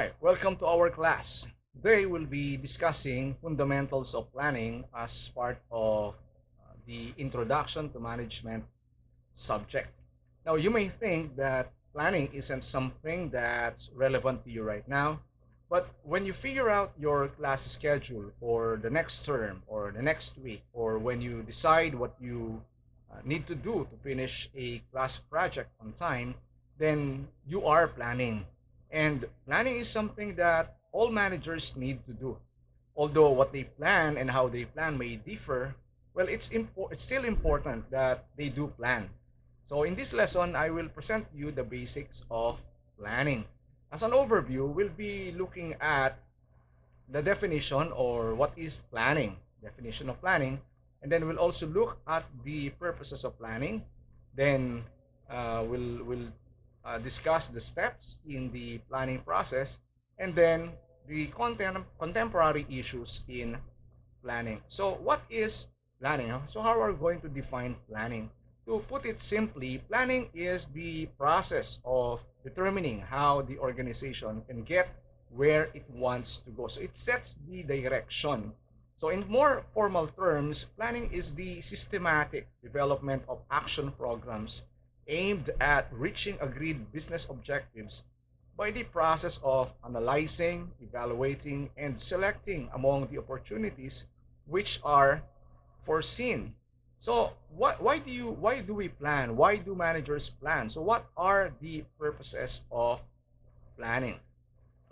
Hi, welcome to our class. Today we'll be discussing fundamentals of planning as part of the Introduction to Management subject. Now, you may think that planning isn't something that's relevant to you right now, but when you figure out your class schedule for the next term or the next week, or when you decide what you need to do to finish a class project on time, then you are planning. And planning is something that all managers need to do. Although what they plan and how they plan may differ, well, it's still important that they do plan. So in this lesson, I will present you the basics of planning. As an overview, we'll be looking at the definition or what is planning, definition of planning, and then we'll also look at the purposes of planning. Then we'll discuss the steps in the planning process, and then the contemporary issues in planning. So what is planning? So how are we going to define planning? To put it simply, planning is the process of determining how the organization can get where it wants to go. So it sets the direction. So in more formal terms, planning is the systematic development of action programs aimed at reaching agreed business objectives by the process of analyzing, evaluating, and selecting among the opportunities which are foreseen. So why do we plan? Why do managers plan? So what are the purposes of planning?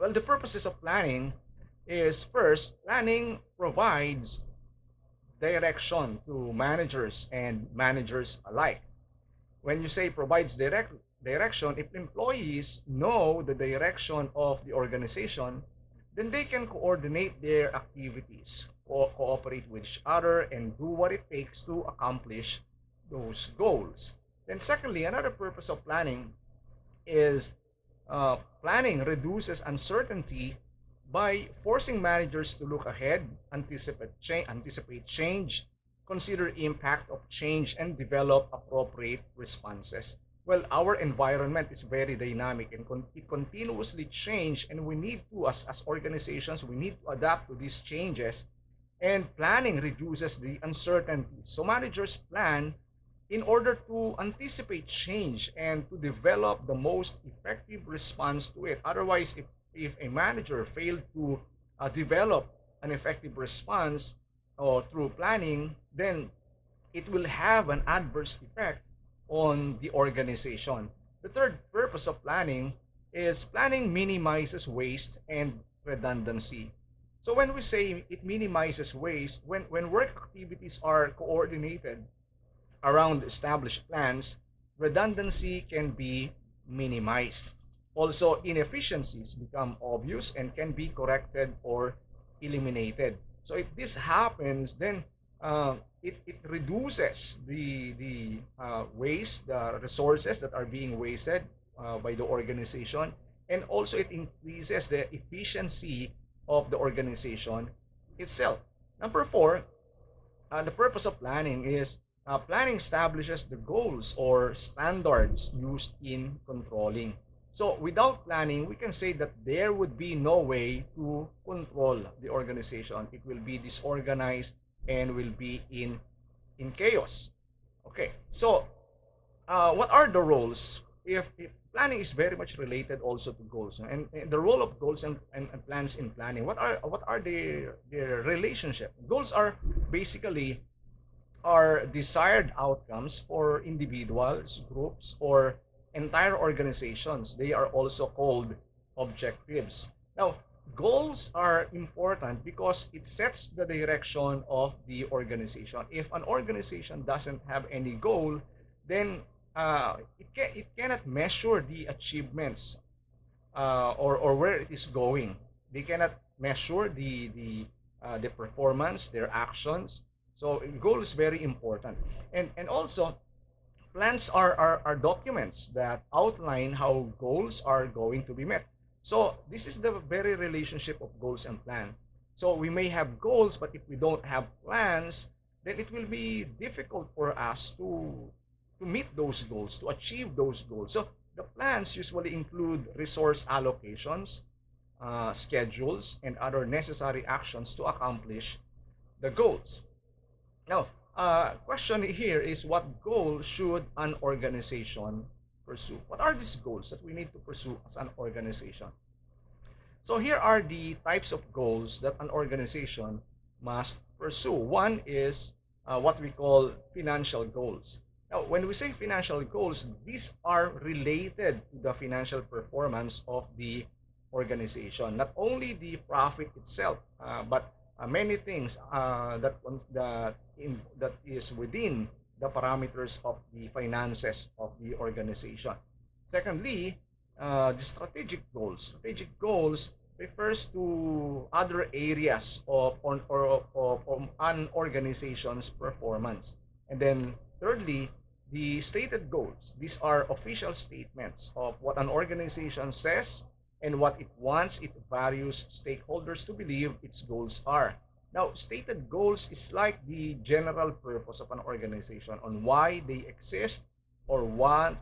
Well, the purposes of planning is first, planning provides direction to managers and managers alike. When you say provides direction, if employees know the direction of the organization, then they can coordinate their activities, cooperate with each other, and do what it takes to accomplish those goals. Then, secondly, another purpose of planning is planning reduces uncertainty by forcing managers to look ahead, anticipate change, consider impact of change, and develop appropriate responses. Well, our environment is very dynamic and it continuously change, and we need to, as organizations, we need to adapt to these changes, and planning reduces the uncertainty. So managers plan in order to anticipate change and to develop the most effective response to it. Otherwise, if a manager failed to develop an effective response or through planning, then it will have an adverse effect on the organization. The third purpose of planning is planning minimizes waste and redundancy. So when we say it minimizes waste, when work activities are coordinated around established plans, redundancy can be minimized. Also, inefficiencies become obvious and can be corrected or eliminated. So if this happens, then it reduces the waste, the resources that are being wasted by the organization, and also it increases the efficiency of the organization itself. Number four, the purpose of planning is planning establishes the goals or standards used in controlling. So without planning, we can say that there would be no way to control the organization. It will be disorganized and will be in chaos. Okay, so what are the roles? If planning is very much related also to goals, and the role of goals and plans in planning, what are their relationship? Goals are basically are desired outcomes for individuals, groups, or entire organizations. They are also called objectives. Now, goals are important because it sets the direction of the organization. If an organization doesn't have any goal, then it cannot measure the achievements or where it is going. They cannot measure the performance, their actions. So goal is very important, and also plans are documents that outline how goals are going to be met. So this is the very relationship of goals and plan. So we may have goals, but if we don't have plans, then it will be difficult for us to meet those goals, to achieve those goals. So the plans usually include resource allocations, schedules, and other necessary actions to accomplish the goals. Now, question here is, what goal should an organization pursue? What are these goals that we need to pursue as an organization? So here are the types of goals that an organization must pursue. One is what we call financial goals. Now, when we say financial goals, these are related to the financial performance of the organization. Not only the profit itself, but many things that is within the parameters of the finances of the organization. Secondly, the strategic goals. Strategic goals refers to other areas of an organization's performance. And then thirdly, the stated goals. These are official statements of what an organization says and what it wants its various stakeholders to believe its goals are. Now, stated goals is like the general purpose of an organization on why they exist or what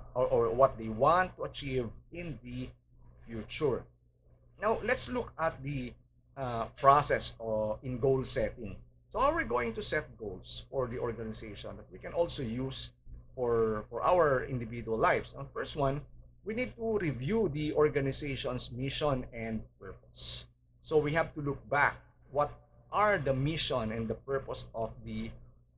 they want to achieve in the future. Now, let's look at the process in goal setting. So how are we going to set goals for the organization that we can also use for our individual lives? The first one, we need to review the organization's mission and purpose. So we have to look back. What are the mission and the purpose of the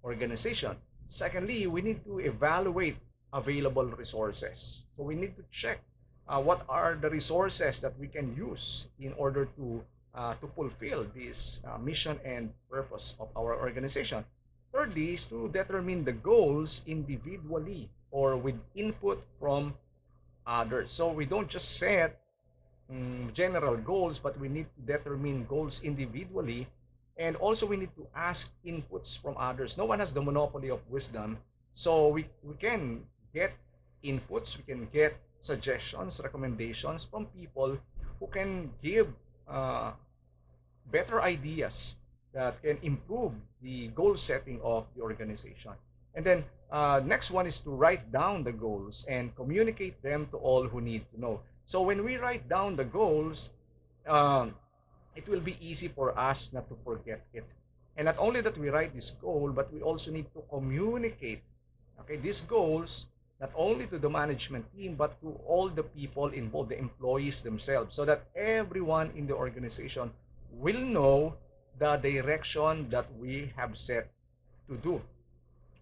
organization? Secondly, we need to evaluate available resources. So we need to check what are the resources that we can use in order to fulfill this mission and purpose of our organization. Thirdly is to determine the goals individually or with input from others. So we don't just set general goals, but we need to determine goals individually. And also we need to ask inputs from others. No one has the monopoly of wisdom. So we can get inputs, we can get suggestions, recommendations from people who can give better ideas that can improve the goal setting of the organization. And then next one is to write down the goals and communicate them to all who need to know. So when we write down the goals, it will be easy for us not to forget it. And not only that we write this goal, but we also need to communicate, okay, these goals not only to the management team, but to all the people involved, the employees themselves, so that everyone in the organization will know the direction that we have set to do.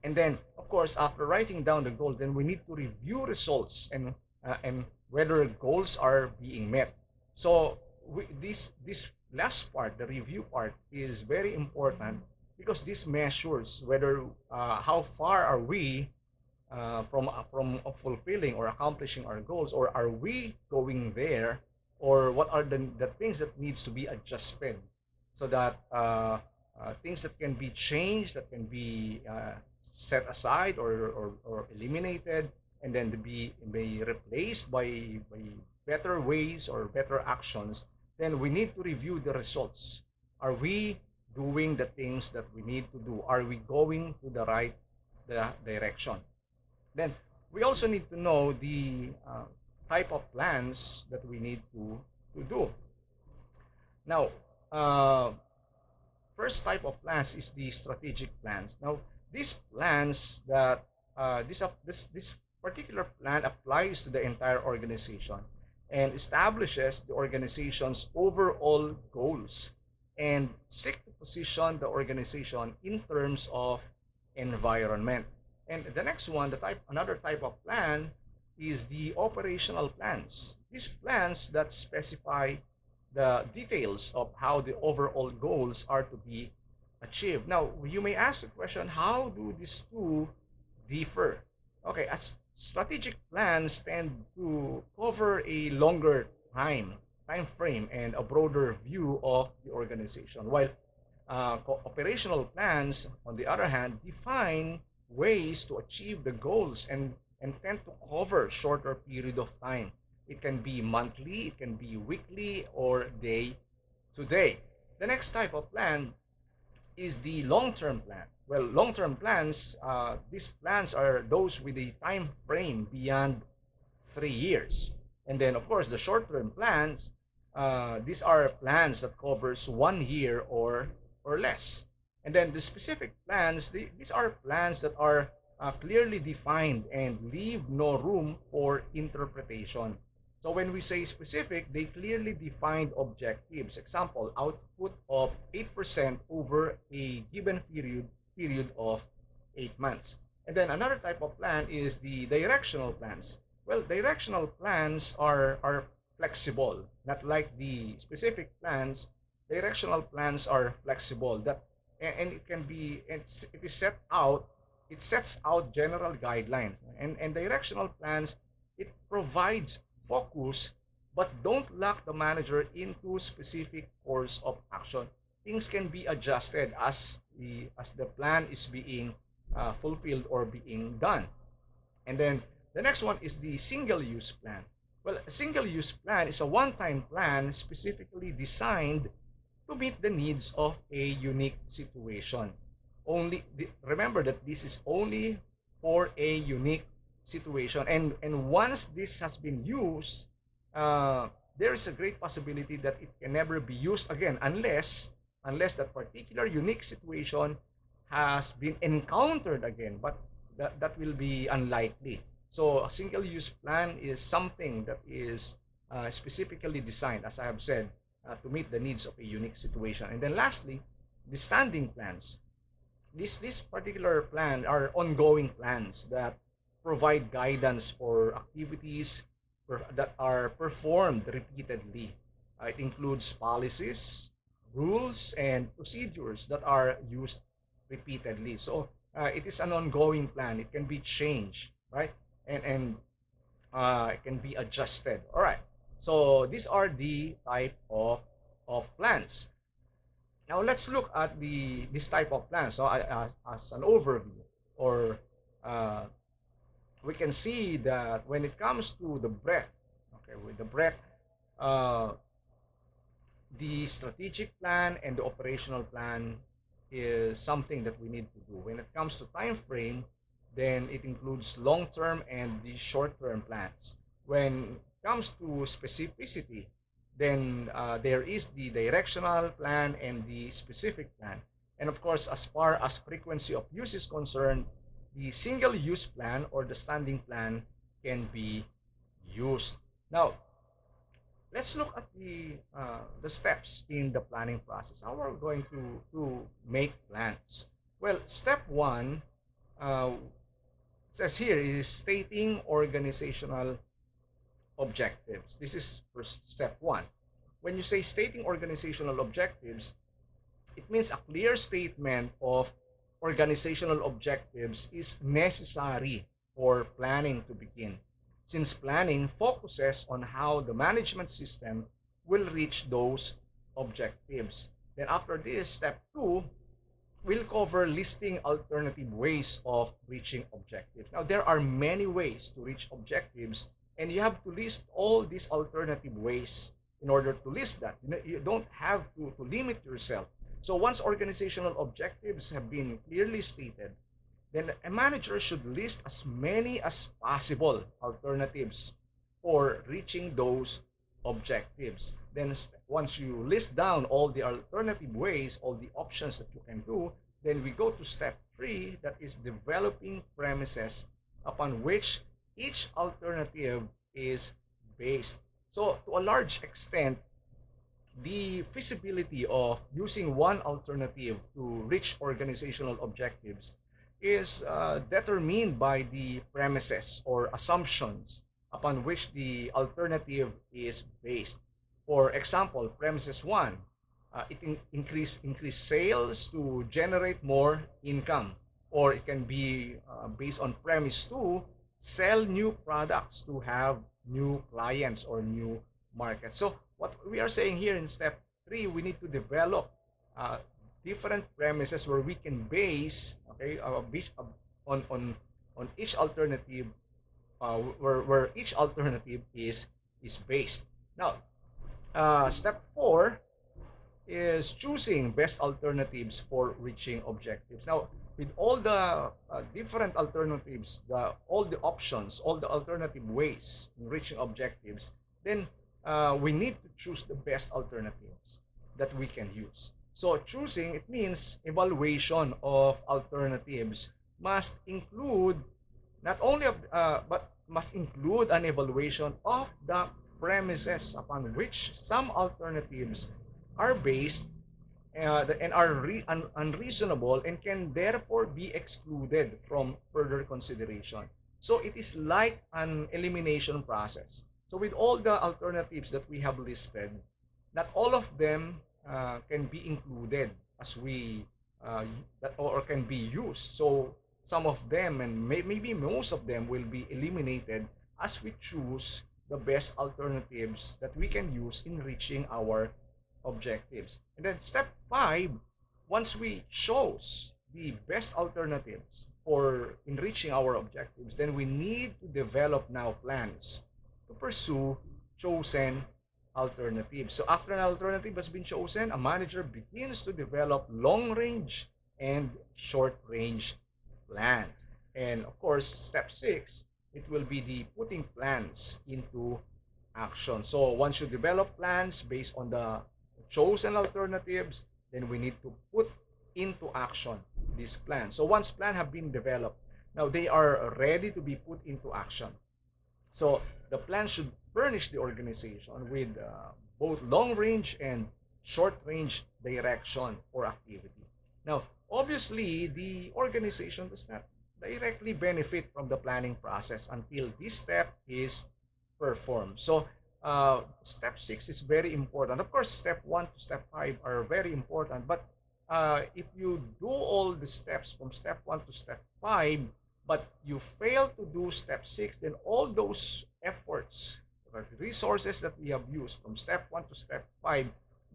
And then, of course, after writing down the goal, then we need to review results and whether goals are being met. So this last part, the review part, is very important because this measures whether how far are we from fulfilling or accomplishing our goals, or are we going there, or what are the things that needs to be adjusted, so that things that can be changed, that can be set aside or eliminated, and then to be replaced by better ways or better actions. Then we need to review the results. Are we doing the things that we need to do? Are we going to the right direction? Then we also need to know the type of plans that we need to do. Now, first type of plans is the strategic plans. Now, these plans that this particular plan applies to the entire organization and establishes the organization's overall goals and seek to position the organization in terms of environment. And the next one, another type of plan is the operational plans. These plans that specify the details of how the overall goals are to be achieved. Now, you may ask the question, how do these two differ? Okay, as strategic plans tend to cover a longer time frame and a broader view of the organization, while operational plans, on the other hand, define ways to achieve the goals and tend to cover shorter period of time. It can be monthly, it can be weekly, or day to day. The next type of plan is the long-term plan. Well, long-term plans, these plans are those with a time frame beyond 3 years. And then, of course, the short-term plans these are plans that covers 1 year or less. And then the specific plans, these are plans that are clearly defined and leave no room for interpretation. So when we say specific, they clearly defined objectives. Example, output of 8% over a given period of 8 months. And then another type of plan is the directional plans. Well, directional plans are flexible, not like the specific plans. Directional plans are flexible. And it can be it is set out it sets out general guidelines, and directional plans, it provides focus but don't lock the manager into specific course of action. Things can be adjusted as the plan is being fulfilled or being done. And then the next one is the single use plan. Well, a single use plan is a one-time plan specifically designed to meet the needs of a unique situation. Remember that this is only for a unique situation, and once this has been used, there is a great possibility that it can never be used again unless that particular unique situation has been encountered again, but that will be unlikely. So a single use plan is something that is specifically designed, as I have said, to meet the needs of a unique situation. And then lastly, the standing plans. This particular plan are ongoing plans that provide guidance for activities that are performed repeatedly. It includes policies, rules, and procedures that are used repeatedly. So it is an ongoing plan. It can be changed, right? And it can be adjusted. All right. So these are the type of plans. Now let's look at this type of plan. So as an overview, or we can see that when it comes to the breadth, okay, with the breadth, uh, the strategic plan and the operational plan is something that we need to do. When it comes to time frame, then it includes long-term and the short-term plans. When it comes to specificity, then there is the directional plan and the specific plan. And of course, as far as frequency of use is concerned, the single use plan or the standing plan can be used. Now, let's look at the steps in the planning process. How are we going to make plans? Well, step one uh, says here is stating organizational objectives. This is first step one. When you say stating organizational objectives, it means a clear statement of organizational objectives is necessary for planning to begin, since planning focuses on how the management system will reach those objectives. Then after this, step two will cover listing alternative ways of reaching objectives. Now, there are many ways to reach objectives, and you have to list all these alternative ways in order to list that. You don't have to limit yourself. So once organizational objectives have been clearly stated, then a manager should list as many as possible alternatives for reaching those objectives. Then once you list down all the alternative ways, all the options that you can do, then we go to step three, that is developing premises upon which each alternative is based. So to a large extent, the feasibility of using one alternative to reach organizational objectives is determined by the premises or assumptions upon which the alternative is based. For example, premises one, increase sales to generate more income, or it can be based on premise two, sell new products to have new clients or new markets. So what we are saying here in step three, we need to develop different premises where we can base, okay, on each alternative, where each alternative is based. Now, step four is choosing best alternatives for reaching objectives. Now, with all the different alternatives, all the options, all the alternative ways in reaching objectives, then we need to choose the best alternatives that we can use. So choosing, it means evaluation of alternatives must include not only but must include an evaluation of the premises upon which some alternatives are based, and are unreasonable and can therefore be excluded from further consideration. So it is like an elimination process. So with all the alternatives that we have listed, not all of them can be included as we that or can be used. So some of them and maybe most of them will be eliminated as we choose the best alternatives that we can use in reaching our objectives. And then step 5, once we chose the best alternatives for in reaching our objectives, then we need to develop now plans to pursue chosen alternatives. So after an alternative has been chosen, a manager begins to develop long range and short range plans. And of course, step 6, it will be the putting plans into action. So once you develop plans based on the chosen alternatives, then we need to put into action these plans. So once plans have been developed, now they are ready to be put into action. So the plan should furnish the organization with both long range and short range direction or activity. Now, obviously, the organization does not directly benefit from the planning process until this step is performed. So, step 6 is very important. Of course, step 1 to step 5 are very important, but if you do all the steps from step 1 to step 5, but you fail to do step 6, then all those efforts, resources that we have used from step 1 to step 5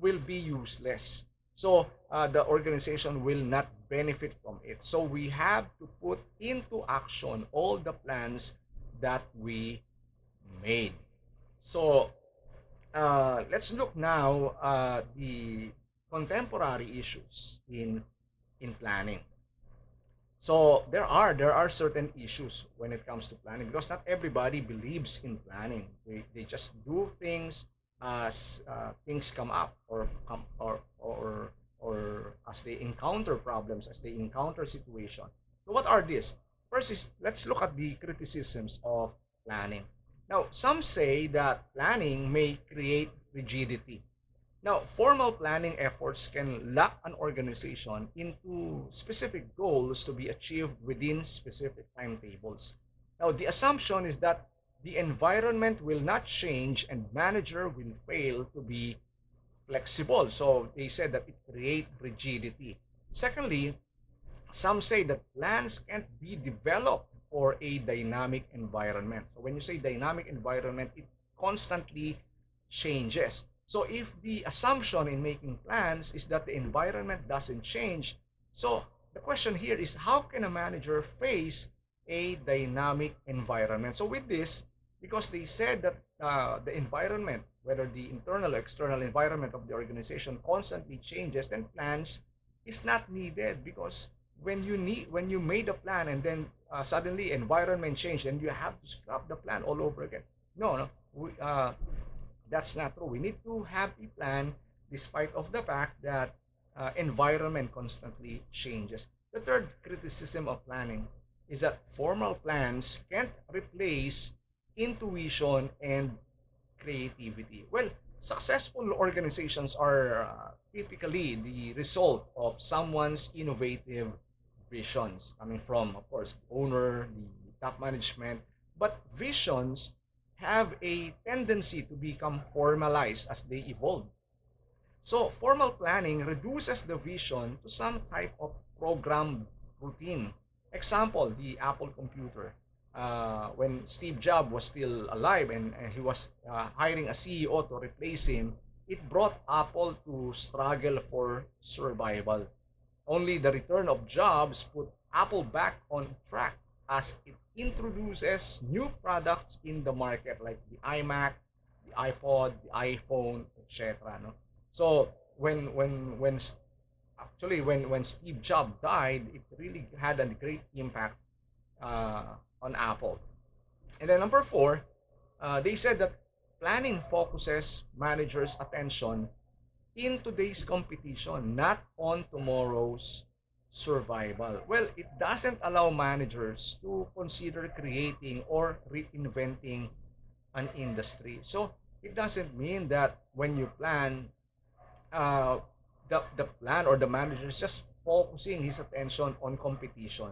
will be useless. So the organization will not benefit from it. So we have to put into action all the plans that we made. So let's look now at the contemporary issues in planning. So there are certain issues when it comes to planning, because not everybody believes in planning. They just do things as things come up, or as they encounter problems, as they encounter situation. So what are these? First is, let's look at the criticisms of planning. Now, some say that planning may create rigidity. Now, formal planning efforts can lock an organization into specific goals to be achieved within specific timetables. Now, the assumption is that the environment will not change and manager will fail to be flexible. So they said that it creates rigidity. Secondly, some say that plans can't be developed for a dynamic environment. So when you say dynamic environment, it constantly changes. So if the assumption in making plans is that the environment doesn't change, so the question here is, how can a manager face a dynamic environment? So with this, because they said that the environment, whether the internal or external environment of the organization constantly changes, then plans is not needed, because when you made a plan and then suddenly environment changed and you have to scrap the plan all over again. No, that's not true. We need to have a plan despite of the fact that environment constantly changes. The third criticism of planning is that formal plans can't replace intuition and creativity. Well, successful organizations are typically the result of someone's innovative visions coming from, of course, the owner, the top management. But visions have a tendency to become formalized as they evolve. So formal planning reduces the vision to some type of programmed routine. Example, the Apple computer. When Steve Jobs was still alive and he was hiring a CEO to replace him, it brought Apple to struggle for survival. Only the return of Jobs put Apple back on track as it introduces new products in the market like the iMac, the iPod, the iPhone, etc. No? So when Steve Jobs died, it really had a great impact on Apple. And then number 4, they said that planning focuses managers' attention in today's competition, not on tomorrow's survival. Well, it doesn't allow managers to consider creating or reinventing an industry. So it doesn't mean that when you plan, uh, the plan or the manager is just focusing his attention on competition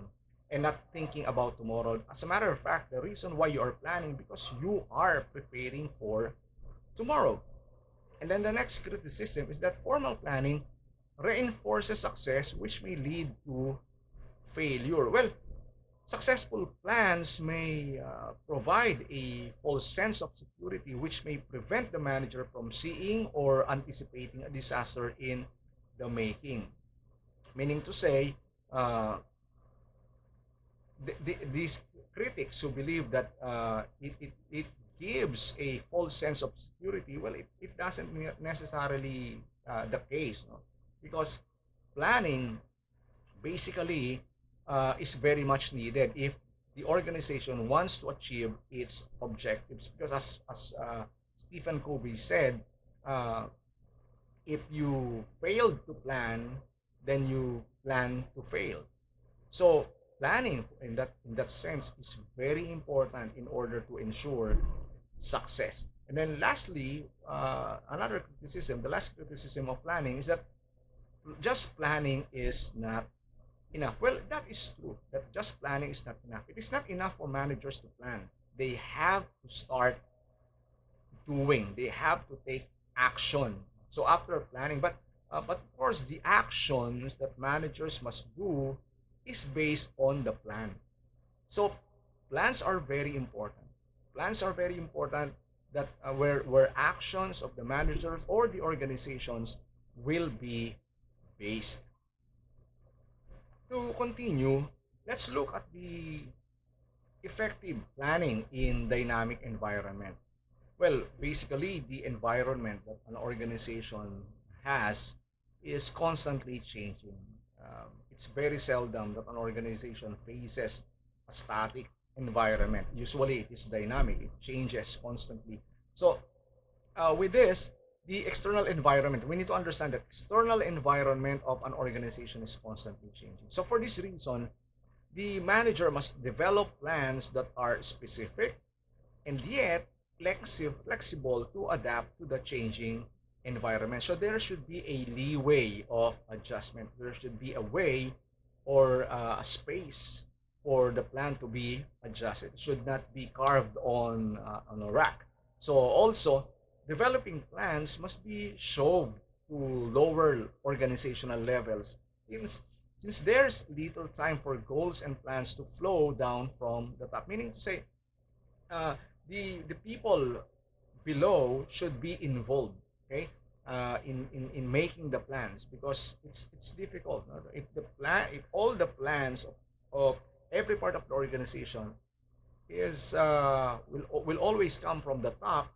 and not thinking about tomorrow. As a matter of fact, the reason why you are planning because you are preparing for tomorrow. And then the next criticism is that formal planning reinforces success, which may lead to failure. Well, successful plans may provide a false sense of security, which may prevent the manager from seeing or anticipating a disaster in the making. Meaning to say, uh, these critics who believe that it gives a false sense of security, well, it doesn't necessarily the case, no? Because planning basically is very much needed if the organization wants to achieve its objectives. Because as Stephen Covey said, uh, if you failed to plan, then you plan to fail. So planning in that sense is very important in order to ensure success. And then lastly, another criticism, the last criticism of planning is that just planning is not enough. Well, that is true. That just planning is not enough. It is not enough for managers to plan. They have to start doing. They have to take action. So after planning, but of course, the actions that managers must do is based on the plan. So plans are very important. Plans are very important that where actions of the managers or the organizations will be based. To continue, let's look at the effective planning in dynamic environment. Well, basically, the environment that an organization has is constantly changing. It's very seldom that an organization faces a static environment. Usually, it is dynamic, it changes constantly. So, with this, the external environment, we need to understand that external environment of an organization is constantly changing. So, for this reason, the manager must develop plans that are specific and yet flexible to adapt to the changing environment. So there should be a leeway of adjustment. There should be a way or a space for the plan to be adjusted. It should not be carved on a rack. So also, developing plans must be shoved to lower organizational levels since there's little time for goals and plans to flow down from the top. Meaning to say, uh, the people below should be involved, okay, in making the plans because it's difficult, no? If all the plans of every part of the organization is will always come from the top,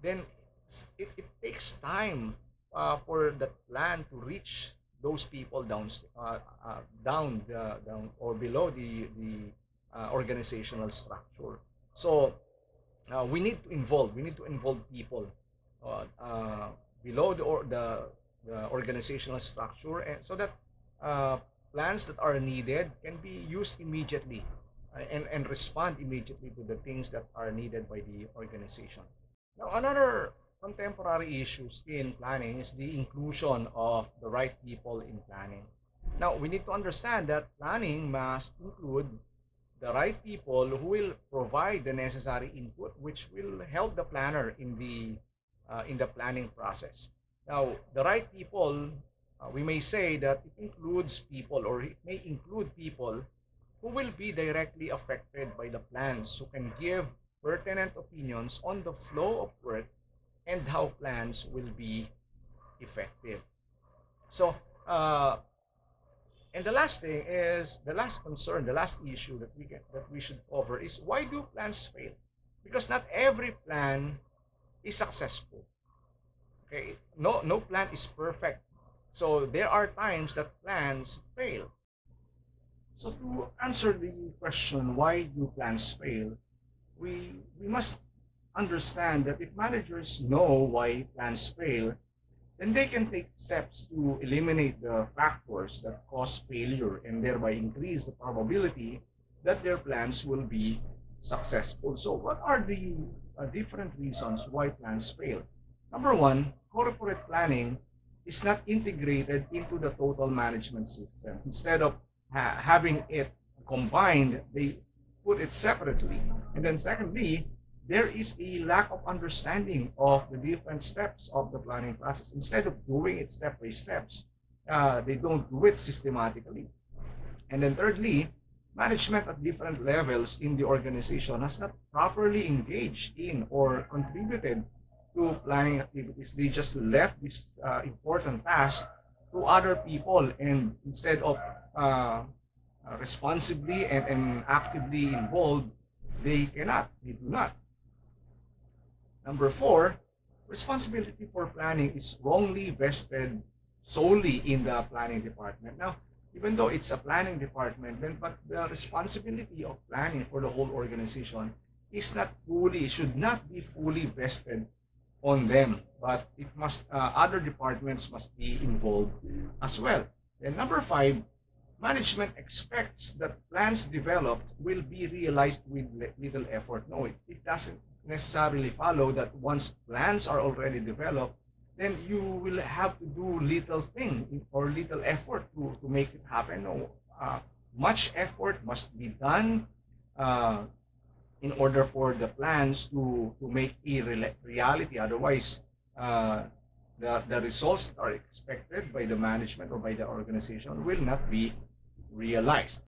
then it takes time for that plan to reach those people down or below the organizational structure. So we need to involve people uh, uh, below the organizational structure, and so that uh, plans that are needed can be used immediately and respond immediately to the things that are needed by the organization. Now, another contemporary issues in planning is the inclusion of the right people in planning. Now, we need to understand that planning must include the right people who will provide the necessary input, which will help the planner in the planning process. Now, the right people, we may say that it includes people, or it may include people who will be directly affected by the plans, who can give pertinent opinions on the flow of work and how plans will be effective. So, and the last thing is the last concern, the last issue that we should cover is why do plans fail? Because not every plan is successful. Okay, no plan is perfect. So there are times that plans fail. So to answer the question why do plans fail, we must understand that if managers know why plans fail, then they can take steps to eliminate the factors that cause failure and thereby increase the probability that their plans will be successful. So, what are the different reasons why plans fail? Number one, corporate planning is not integrated into the total management system. Instead of having it combined, they put it separately. And then, secondly, there is a lack of understanding of the different steps of the planning process. Instead of doing it step by steps, they don't do it systematically. And then thirdly, management at different levels in the organization has not properly engaged in or contributed to planning activities. They just left this important task to other people, and instead of responsibly and actively involved, they do not. Number four, responsibility for planning is wrongly vested solely in the planning department. Now, even though it's a planning department, then but the responsibility of planning for the whole organization is not fully, should not be fully vested on them, but it must other departments must be involved as well. Then number five, management expects that plans developed will be realized with little effort. No, it doesn't necessarily follow that once plans are already developed, then you will have to do little thing or little effort to make it happen. No, much effort must be done in order for the plans to make a reality. Otherwise, the results that are expected by the management or by the organization will not be realized.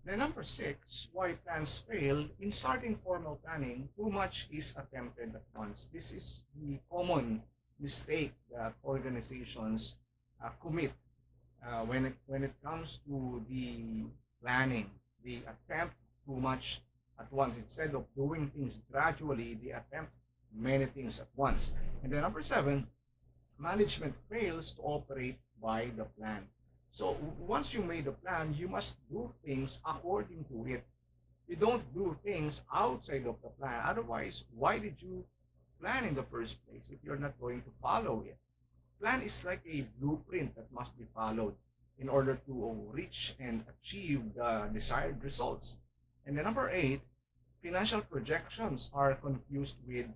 Then number six, why plans fail. In starting formal planning, too much is attempted at once. This is the common mistake that organizations commit when it comes to the planning. They attempt too much at once. Instead of doing things gradually, they attempt many things at once. And then number seven, management fails to operate by the plan. So once you made a plan, you must do things according to it. You don't do things outside of the plan. Otherwise, why did you plan in the first place if you're not going to follow it? Plan is like a blueprint that must be followed in order to reach and achieve the desired results. And then number eight, financial projections are confused with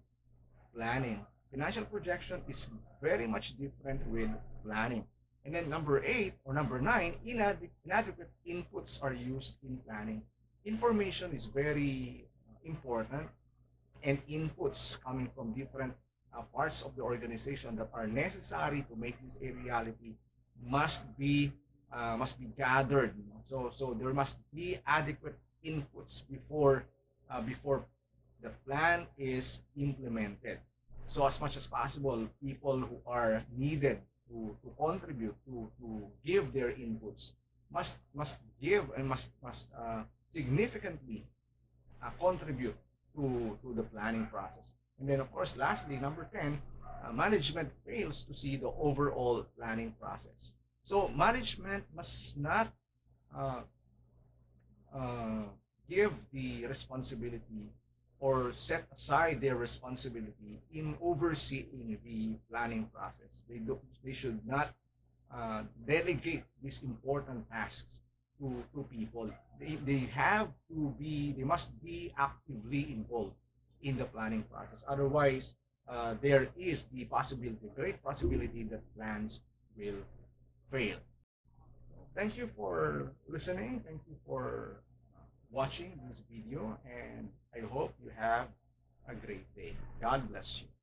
planning. Financial projection is very much different with planning. And then number eight or number nine, inadequate inputs are used in planning. Information is very important, and inputs coming from different parts of the organization that are necessary to make this a reality must be gathered. So there must be adequate inputs before the plan is implemented. So as much as possible, people who are needed to contribute to give their inputs must give and must significantly contribute to the planning process. And then of course lastly, number 10, management fails to see the overall planning process. So management must not uh, uh, give the responsibility or set aside their responsibility in overseeing the planning process. They should not delegate these important tasks to people. They must be actively involved in the planning process. Otherwise, there is the possibility, great possibility that plans will fail. Thank you for listening. Thank you for watching this video, and I hope you have a great day. God bless you.